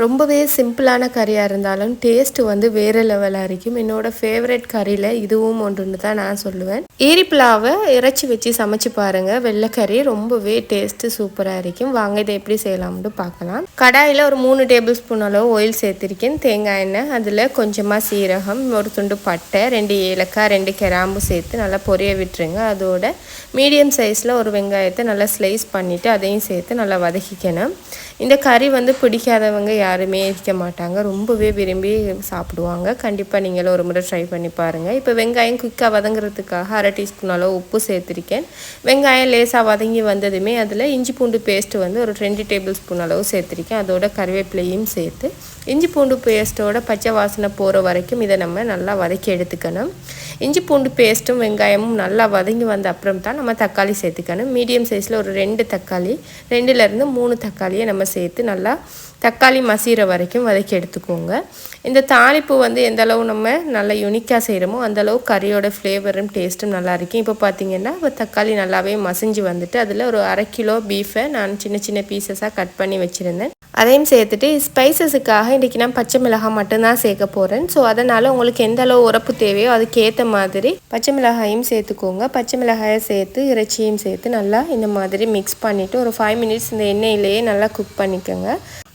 ரொம்பவே சிம்பிளான கறியாக இருந்தாலும் டேஸ்ட்டு வந்து வேறு லெவலாக இருக்கும். என்னோடய ஃபேவரட் கறியில் இதுவும் ஒன்றுன்னு தான் நான் சொல்லுவேன். ஏரிப்புலாவை இறைச்சி வச்சு சமைச்சு பாருங்கள். வெள்ளைக்கறி ரொம்பவே டேஸ்ட்டு சூப்பராக இருக்கும். வாங்க இதை எப்படி செய்யலாம்னு பார்க்கலாம். கடாயில் ஒரு 3 டேபிள் ஸ்பூன் அளவு ஆயில் சேர்த்துருக்கேன். தேங்காய் எண்ணெய், அதில் கொஞ்சமாக சீரகம், ஒரு துண்டு பட்டை, 2 ஏலக்காய், 2 கிராம்பு சேர்த்து நல்லா பொரிய விட்டுருங்க. அதோட மீடியம் சைஸில் ஒரு வெங்காயத்தை நல்லா ஸ்லைஸ் பண்ணிவிட்டு அதையும் சேர்த்து நல்லா வதக்கிக்கணும். இந்த கறி வந்து பிடிக்காதவங்க யாருமே இருக்க மாட்டாங்க, ரொம்பவே விரும்பி சாப்பிடுவாங்க. கண்டிப்பாக நீங்களும் ஒரு முறை ட்ரை பண்ணி பாருங்கள். இப்போ வெங்காயம் குயிக்காக வதங்குறதுக்காக 1/2 டீஸ்பூன் அளவு உப்பு சேர்த்துருக்கேன். வெங்காயம் லேசாக வதங்கி வந்ததுமே அதில் இஞ்சி பூண்டு பேஸ்ட்டு வந்து ஒரு 2 டேபிள் ஸ்பூன் அளவு சேர்த்துருக்கேன். அதோட கருவேப்பிலையும் சேர்த்து இஞ்சி பூண்டு பேஸ்ட்டோட பச்சை வாசனை போகிற வரைக்கும் இதை நம்ம நல்லா வதக்கி எடுத்துக்கணும். இஞ்சி பூண்டு பேஸ்ட்டும் வெங்காயமும் நல்லா வதங்கி வந்த அப்புறம் தான் நம்ம தக்காளி சேர்த்துக்கணும். மீடியம் சைஸில் ஒரு 2 தக்காளி, 2லேருந்து 3 தக்காளியை நம்ம சேர்த்து நல்லா தக்காளி மசிகிற வரைக்கும் வதக்கி எடுத்துக்கோங்க. இந்த தாளிப்பு வந்து எந்த அளவு நம்ம நல்லா யூனிக்காக செய்கிறோமோ அந்தளவு கறியோட ஃப்ளேவரும் டேஸ்ட்டும் நல்லா இருக்கும். இப்போ பார்த்திங்கன்னா தக்காளி நல்லாவே மசிஞ்சு வந்துட்டு அதில் ஒரு 1/2 கிலோ பீஃபை நான் சின்ன சின்ன பீசஸாக கட் பண்ணி வச்சுருந்தேன். அதையும் சேர்த்துட்டு ஸ்பைசஸுக்காக இன்றைக்கி நான் பச்சை மிளகாய் மட்டும்தான் சேர்க்க போகிறேன். ஸோ அதனால் உங்களுக்கு எந்த அளவு உரப்பு தேவையோ அதுக்கேற்ற மாதிரி பச்சை மிளகாயும் சேர்த்துக்கோங்க. பச்சை மிளகாயை சேர்த்து இறைச்சியும் சேர்த்து நல்லா இந்த மாதிரி மிக்ஸ் பண்ணிவிட்டு ஒரு 5 மினிட்ஸ் இந்த எண்ணெயிலேயே நல்லா குக் பண்ணிக்கோங்க.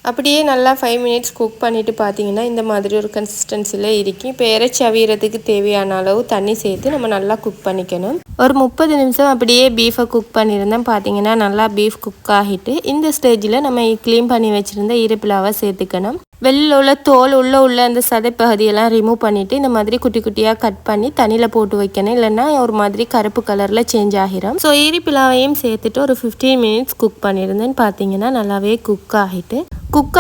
அப்படியே நல்லா 5 மினிட்ஸ் குக் பண்ணிவிட்டு பார்த்தீங்கன்னா இந்த மாதிரி ஒரு கன்சிஸ்டன்சியில் இருக்கும். இப்போ இறைச்சி அவியறதுக்கு தேவையான அளவு தண்ணி சேர்த்து நம்ம நல்லா குக் பண்ணிக்கணும். ஒரு 30 நிமிஷம் அப்படியே பீஃபை குக் பண்ணியிருந்தேன். பார்த்தீங்கன்னா நல்லா பீஃப் குக் ஆகிட்டு இந்த ஸ்டேஜில் நம்ம க்ளீன் பண்ணி வச்சுருந்த ஈரப்புலாவை சேர்த்துக்கணும். வெளியில் உள்ள தோல் உள்ள அந்த சதைப்பகுதியெல்லாம் ரிமூவ் பண்ணிவிட்டு இந்த மாதிரி குட்டி குட்டியாக கட் பண்ணி தண்ணியில் போட்டு வைக்கணும். இல்லைன்னா ஒரு மாதிரி கருப்பு கலரில் சேஞ்ச் ஆகிரும். ஸோ ஈரப்புலாவையும் சேர்த்துட்டு ஒரு 15 மினிட்ஸ் குக் பண்ணியிருந்தேன். பார்த்தீங்கன்னா நல்லாவே குக்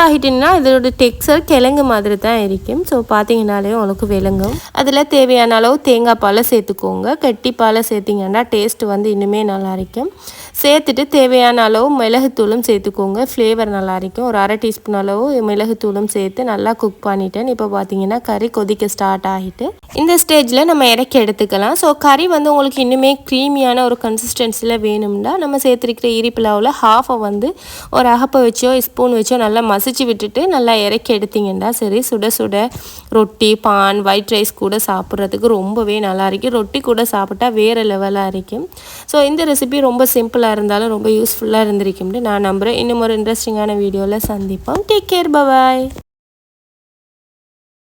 ஆகிட்டுன்னா இதோட டெக்ஸ்சர் கிழங்கு மாதிரி தான் இருக்கும். ஸோ பார்த்தீங்கன்னாலே உங்களுக்கு விளங்கும். அதில் தேவையான அளவு தேங்காய் பாலை சேர்த்துக்கோங்க. கட்டி பாலை சேர்த்திங்கன்னா டேஸ்ட்டு வந்து இன்னுமே நல்லா இருக்கும். சேர்த்துட்டு தேவையான அளவு மிளகுத்தூளும் சேர்த்துக்கோங்க. ஃப்ளேவர் நல்லா இருக்கும். ஒரு 1/2 டீஸ்பூன் அளவு மிளகுத்தூளும் சேர்த்து நல்லா குக் பண்ணிட்டேன். இப்போ பார்த்தீங்கன்னா கறி கொதிக்க ஸ்டார்ட் ஆகிட்டு இந்த ஸ்டேஜில் நம்ம இறக்கி எடுத்துக்கலாம். ஸோ கறி வந்து உங்களுக்கு இன்னுமே க்ரீமியான ஒரு கன்சிஸ்டன்சியில் வேணும்னா நம்ம சேர்த்துருக்கிற ஈரப்புலாவில் ஹாஃபை வந்து ஒரு அகப்பை வச்சோ ஸ்பூன் வச்சோ நல்லா மசிச்சு விட்டுட்டு நல்லா இறக்கி எடுத்திங்கன்னா சரி. சுட சுட ரொட்டி, பான், ஒயிட் ரைஸ் கூட சாப்பிட்றதுக்கு ரொம்பவே நல்லா இருக்கும். ரொட்டி கூட சாப்பிட்டா வேறு லெவலாக இருக்கும். ஸோ இந்த ரெசிபி ரொம்ப சிம்பிளாக இருந்தாலும் ரொம்ப யூஸ்ஃபுல்லாக இருந்திருக்கும்னு நான் நம்புகிறேன். இன்னும் ஒரு இன்ட்ரெஸ்டிங்கான வீடியோவில் சந்திப்போம். டேக் கேர், பாய்.